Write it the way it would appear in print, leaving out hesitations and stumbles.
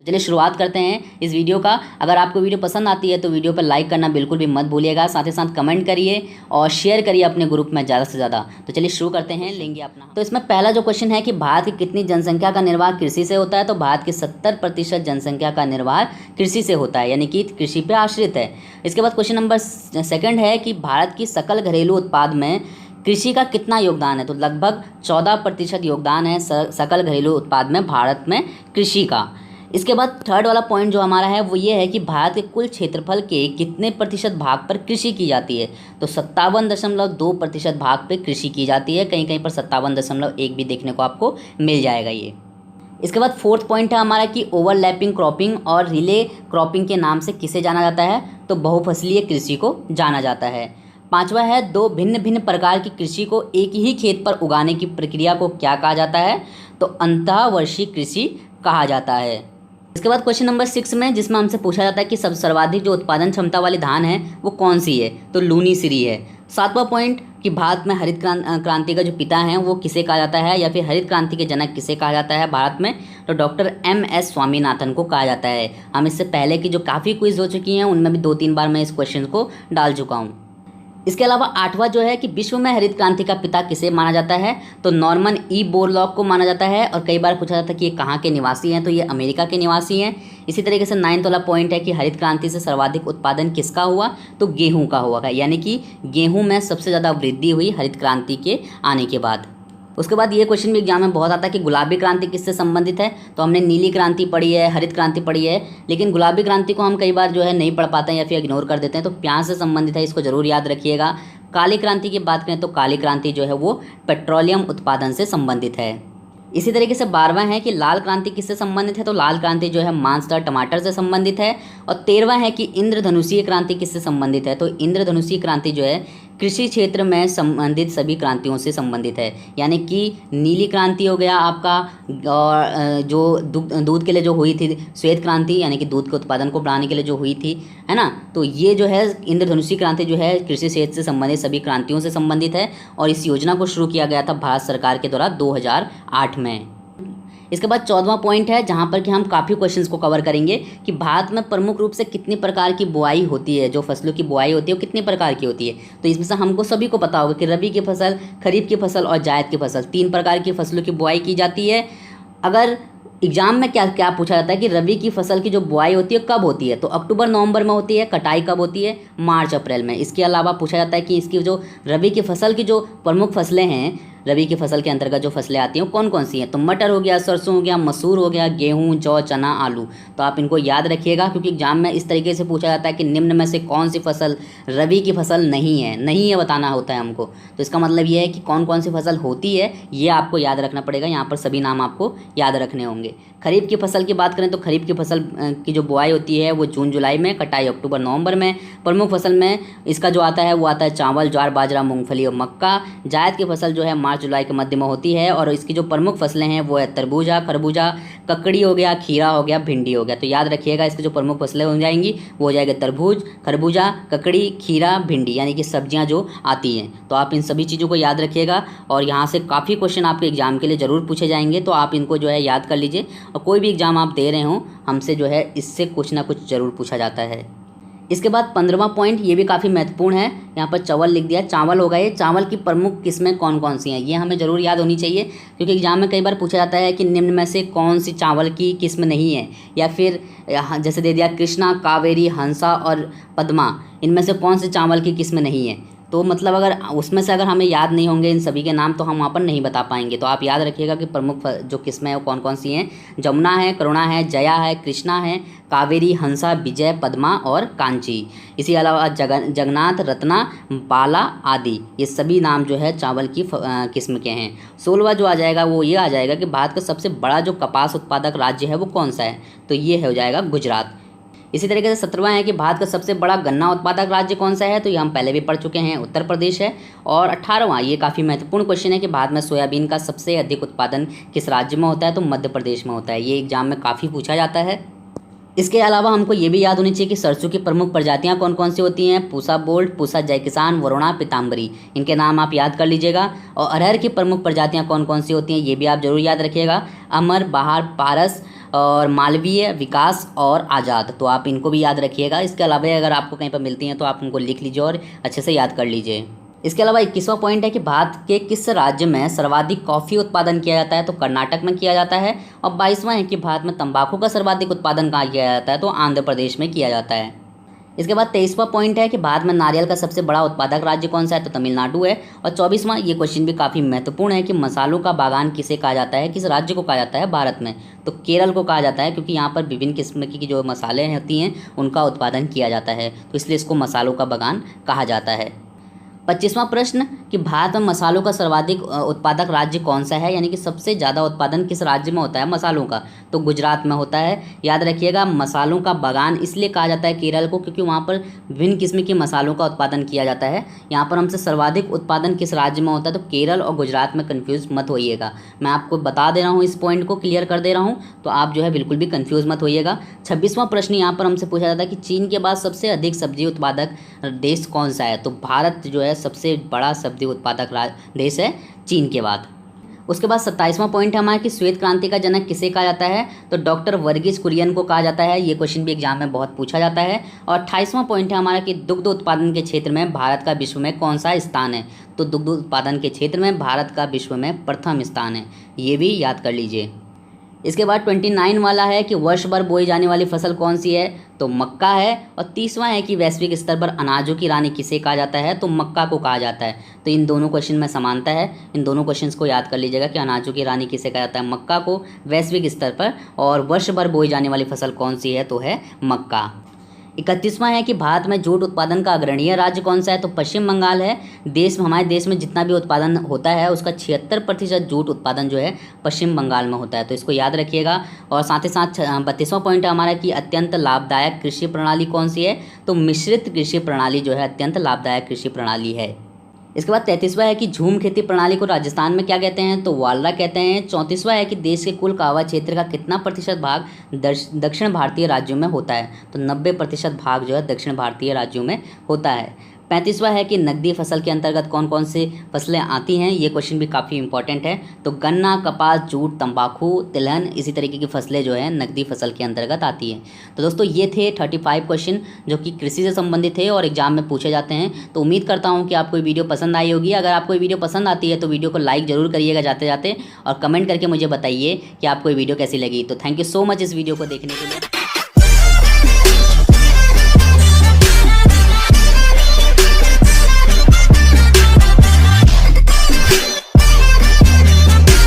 चलिए शुरुआत करते हैं इस वीडियो का। अगर आपको वीडियो पसंद आती है तो वीडियो पर लाइक करना बिल्कुल भी मत भूलिएगा, साथ ही साथ कमेंट करिए और शेयर करिए अपने ग्रुप में ज़्यादा से ज़्यादा। तो चलिए शुरू करते हैं, लेंगे अपना। तो इसमें पहला जो क्वेश्चन है कि भारत की कितनी जनसंख्या का निर्वाह कृषि से होता है, तो भारत की 70% जनसंख्या का निर्वाह कृषि से होता है, यानी कि कृषि पर आश्रित है। इसके बाद क्वेश्चन नंबर सेकंड है कि भारत की सकल घरेलू उत्पाद में कृषि का कितना योगदान है, तो लगभग 14% योगदान है सकल घरेलू उत्पाद में भारत में कृषि का। इसके बाद थर्ड वाला पॉइंट जो हमारा है वो ये है कि भारत के कुल क्षेत्रफल के कितने प्रतिशत भाग पर कृषि की जाती है, तो 57.2% भाग पर कृषि की जाती है। कहीं कहीं पर 57.1 भी देखने को आपको मिल जाएगा ये। इसके बाद फोर्थ पॉइंट है हमारा कि ओवरलैपिंग क्रॉपिंग और रिले क्रॉपिंग के नाम से किसे जाना जाता है, तो बहुफसलीय कृषि को जाना जाता है। पांचवा है दो भिन्न भिन्न प्रकार की कृषि को एक ही खेत पर उगाने की प्रक्रिया को क्या कहा जाता है, तो अंतःवर्षीय कृषि कहा जाता है। इसके बाद क्वेश्चन नंबर 6 में जिसमें हमसे पूछा जाता है कि सब सर्वाधिक जो उत्पादन क्षमता वाली धान है वो कौन सी है, तो लूनी श्री है। सातवां पॉइंट कि भारत में हरित क्रांति का जो पिता है वो किसे कहा जाता है, या फिर हरित क्रांति के जनक किसे कहा जाता है भारत में, तो डॉक्टर MS स्वामीनाथन को कहा जाता है। हम इससे पहले की जो काफ़ी क्विज हो चुकी हैं उनमें भी 2-3 बार मैं इस क्वेश्चन को डाल चुका हूँ। इसके अलावा आठवां जो है कि विश्व में हरित क्रांति का पिता किसे माना जाता है, तो नॉर्मन ई बोरलॉग को माना जाता है। और कई बार पूछा जाता है कि ये कहाँ के निवासी हैं, तो ये अमेरिका के निवासी हैं। इसी तरीके से 9वां वाला पॉइंट है कि हरित क्रांति से सर्वाधिक उत्पादन किसका हुआ, तो गेहूं का हुआ है, यानी कि गेहूं में सबसे ज़्यादा वृद्धि हुई हरित क्रांति के आने के बाद। उसके बाद ये क्वेश्चन भी एग्जाम में बहुत आता है कि गुलाबी क्रांति किससे संबंधित है, तो हमने नीली क्रांति पढ़ी है, हरित क्रांति पढ़ी है, लेकिन गुलाबी क्रांति को हम कई बार जो है नहीं पढ़ पाते हैं या फिर इग्नोर कर देते हैं, तो प्याज से संबंधित है, इसको जरूर याद रखिएगा। काली क्रांति की बात करें तो काली क्रांति जो है वो पेट्रोलियम उत्पादन से संबंधित है। इसी तरीके से 12वां है कि लाल क्रांति किससे संबंधित है, तो लाल क्रांति जो है मांसदार टमाटर से संबंधित है। और 13वां है कि इंद्रधनुषीय क्रांति किससे संबंधित है, तो इंद्रधनुषीय क्रांति जो है कृषि क्षेत्र में संबंधित सभी क्रांतियों से संबंधित है, यानी कि नीली क्रांति हो गया आपका, और जो दूध के लिए जो हुई थी श्वेत क्रांति, यानी कि दूध के उत्पादन को बढ़ाने के लिए जो हुई थी, है ना, तो ये जो है इंद्रधनुषीय क्रांति जो है कृषि क्षेत्र से संबंधित सभी क्रांतियों से संबंधित है। और इस योजना को शुरू किया गया था भारत सरकार के द्वारा 2008 में। इसके बाद 14वां पॉइंट है जहां पर कि हम काफ़ी क्वेश्चंस को कवर करेंगे कि भारत में प्रमुख रूप से कितनी प्रकार की बुआई होती है, जो फसलों की बुआई होती है वो कितनी प्रकार की होती है, तो इसमें से हमको सभी को पता होगा कि रबी की फसल, खरीफ की फसल और जायद की फसल, 3 प्रकार की फसलों की बुआई की जाती है। अगर एग्जाम में क्या क्या पूछा जाता है कि रबी की फसल की जो बुआई होती है कब होती है, तो अक्टूबर नवंबर में होती है। कटाई कब होती है, मार्च अप्रैल में। इसके अलावा पूछा जाता है कि इसकी जो रबी की फसल की जो प्रमुख फसलें हैं, रबी की फसल के अंतर्गत जो फसलें आती हैं कौन कौन सी हैं, तो मटर हो गया, सरसों हो गया, मसूर हो गया, गेहूं, जौ, चना, आलू। तो आप इनको याद रखिएगा क्योंकि एग्जाम में इस तरीके से पूछा जाता है कि निम्न में से कौन सी फसल रबी की फसल नहीं है, नहीं है बताना होता है हमको। तो इसका मतलब ये है कि कौन कौन सी फसल होती है ये आपको याद रखना पड़ेगा। यहाँ पर सभी नाम आपको याद रखने होंगे। खरीफ की फसल की बात करें तो खरीफ की फसल की जो बुआई होती है वो जून जुलाई में, कटाई अक्टूबर नवंबर में। प्रमुख फसल में इसका जो आता है वो आता है चावल, ज्वार, बाजरा, मूंगफली और मक्का। जायद की फसल जो है मार्च जुलाई के मध्य में होती है। और इसकी जो प्रमुख फसलें हैं वो है तरबूजा, खरबूजा, ककड़ी हो गया, खीरा हो गया, भिंडी हो गया। तो याद रखिएगा इसकी जो प्रमुख फसलें हो जाएंगी वो हो जाएगा तरबूज, खरबूजा, ककड़ी, खीरा, भिंडी, यानी कि सब्जियां जो आती हैं। तो आप इन सभी चीज़ों को याद रखिएगा और यहाँ से काफ़ी क्वेश्चन आपके एग्जाम के लिए ज़रूर पूछे जाएंगे, तो आप इनको जो है याद कर लीजिए। और कोई भी एग्जाम आप दे रहे हो हमसे जो है इससे कुछ ना कुछ ज़रूर पूछा जाता है। इसके बाद 15वां पॉइंट ये भी काफ़ी महत्वपूर्ण है, यहाँ पर चावल लिख दिया। चावल होगा ये, चावल की प्रमुख किस्में कौन कौन सी हैं ये हमें ज़रूर याद होनी चाहिए क्योंकि एग्जाम में कई बार पूछा जाता है कि निम्न में से कौन सी चावल की किस्म नहीं है, या फिर जैसे दे दिया कृष्णा, कावेरी, हंसा और पद्मा, इनमें से कौन सी चावल की किस्म नहीं है। तो मतलब अगर उसमें से अगर हमें याद नहीं होंगे इन सभी के नाम तो हम वहाँ पर नहीं बता पाएंगे। तो आप याद रखिएगा कि प्रमुख जो किस्में हैं वो कौन कौन सी हैं। जमुना है, करुणा है, जया है, कृष्णा है, कावेरी, हंसा, विजय, पद्मा और कांची। इसी अलावा जगन्नाथ, रत्ना, बाला आदि, ये सभी नाम जो है चावल की किस्म के हैं। 16वां जो आ जाएगा वो ये आ जाएगा कि भारत का सबसे बड़ा जो कपास उत्पादक राज्य है वो कौन सा है, तो ये हो जाएगा गुजरात। इसी तरीके से 17वां है कि भारत का सबसे बड़ा गन्ना उत्पादक राज्य कौन सा है, तो ये हम पहले भी पढ़ चुके हैं, उत्तर प्रदेश है। और 18वां ये काफ़ी महत्वपूर्ण क्वेश्चन है कि भारत में सोयाबीन का सबसे अधिक उत्पादन किस राज्य में होता है, तो मध्य प्रदेश में होता है। ये एग्जाम में काफ़ी पूछा जाता है। इसके अलावा हमको ये भी याद होनी चाहिए कि सरसों की प्रमुख प्रजातियां कौन कौन सी होती हैं, पूसा गोल्ड, पूसा जय किसान, वरुणा, पीताम्बरी, इनके नाम आप याद कर लीजिएगा। और अरहर की प्रमुख प्रजातियां कौन कौन सी होती हैं ये भी आप जरूर याद रखिएगा, अमर, बहार, पारस और मालवीय, विकास और आज़ाद। तो आप इनको भी याद रखिएगा। इसके अलावा अगर आपको कहीं पर मिलती हैं तो आप उनको लिख लीजिए और अच्छे से याद कर लीजिए। इसके अलावा 21वां पॉइंट है कि भारत के किस राज्य में सर्वाधिक कॉफ़ी उत्पादन किया जाता है, तो कर्नाटक में किया जाता है। और 22वां है कि भारत में तंबाकू का सर्वाधिक उत्पादन कहाँ किया जाता है, तो आंध्र प्रदेश में किया जाता है। इसके बाद 23वां पॉइंट है कि भारत में नारियल का सबसे बड़ा उत्पादक राज्य कौन सा है, तो तमिलनाडु है। और 24वां, ये क्वेश्चन भी काफ़ी महत्वपूर्ण है कि मसालों का बागान किसे कहा जाता है, किस राज्य को कहा जाता है भारत में, तो केरल को कहा जाता है, क्योंकि यहाँ पर विभिन्न किस्म की जो मसाले होती हैं उनका उत्पादन किया जाता है, तो इसलिए इसको मसालों का बागान कहा जाता है। 25वां प्रश्न कि भारत में मसालों का सर्वाधिक उत्पादक राज्य कौन सा है, यानी कि सबसे ज़्यादा उत्पादन किस राज्य में होता है मसालों का, तो गुजरात में होता है। याद रखिएगा, मसालों का बागान इसलिए कहा जाता है केरल को क्योंकि वहाँ पर विभिन्न किस्म के मसालों का उत्पादन किया जाता है। यहाँ पर हमसे सर्वाधिक उत्पादन किस राज्य में होता है, तो केरल और गुजरात में कन्फ्यूज़ मत होइएगा। मैं आपको बता दे रहा हूँ, इस पॉइंट को क्लियर कर दे रहा हूँ, तो आप जो है बिल्कुल भी कन्फ्यूज़ मत होइएगा। 26वां प्रश्न यहाँ पर हमसे पूछा जाता है कि चीन के बाद सबसे अधिक सब्जी उत्पादक देश कौन सा है, तो भारत जो है सबसे बड़ा सब्जी उत्पादक देश है चीन के बाद। उसके बाद 27वां पॉइंट है हमारा कि श्वेत क्रांति का जनक किसे कहा जाता है, तो डॉक्टर वर्गीस कुरियन को कहा जाता है। ये क्वेश्चन भी एग्जाम में बहुत पूछा जाता है। और 28वां पॉइंट है हमारा कि दुग्ध उत्पादन के क्षेत्र में भारत का विश्व में कौन सा स्थान है, तो दुग्ध उत्पादन के क्षेत्र में भारत का विश्व में प्रथम स्थान है, ये भी याद कर लीजिए। इसके बाद 29 वाला है कि वर्ष भर बोई जाने वाली फसल कौन सी है, तो मक्का है। और 30वां है कि वैश्विक स्तर पर अनाजों की रानी किसे कहा जाता है, तो मक्का को कहा जाता है। तो इन दोनों क्वेश्चन में समानता है, इन दोनों क्वेश्चंस को याद कर लीजिएगा कि अनाजों की रानी किसे कहा जाता है, मक्का को वैश्विक स्तर पर। और वर्ष भर बोई जाने वाली फसल कौन सी है, तो है मक्का। 31वां है कि भारत में जूट उत्पादन का अग्रणीय राज्य कौन सा है, तो पश्चिम बंगाल है। हमारे देश में जितना भी उत्पादन होता है उसका 76% जूट उत्पादन जो है पश्चिम बंगाल में होता है, तो इसको याद रखिएगा। और साथ ही साथ 32वां पॉइंट है हमारा कि अत्यंत लाभदायक कृषि प्रणाली कौन सी है, तो मिश्रित कृषि प्रणाली जो है अत्यंत लाभदायक कृषि प्रणाली है। इसके बाद 33वां है कि झूम खेती प्रणाली को राजस्थान में क्या कहते हैं, तो वालरा कहते हैं। 34वां है कि देश के कुल कहवा क्षेत्र का कितना प्रतिशत भाग दक्षिण भारतीय राज्यों में होता है, तो 90% भाग जो है दक्षिण भारतीय राज्यों में होता है। 35वां है कि नकदी फसल के अंतर्गत कौन कौन सी फसलें आती हैं, ये क्वेश्चन भी काफ़ी इंपॉर्टेंट है। तो गन्ना, कपास, जूट, तंबाकू, तिलहन, इसी तरीके की फसलें जो है नकदी फसल के अंतर्गत आती हैं। तो दोस्तों ये थे 35 क्वेश्चन जो कि कृषि से संबंधित थे और एग्जाम में पूछे जाते हैं। तो उम्मीद करता हूँ कि आपको ये वीडियो पसंद आई होगी। अगर आपको ये वीडियो पसंद आती है तो वीडियो को लाइक ज़रूर करिएगा जाते जाते, और कमेंट करके मुझे बताइए कि आपको ये वीडियो कैसी लगी। तो थैंक यू सो मच इस वीडियो को देखने के लिए।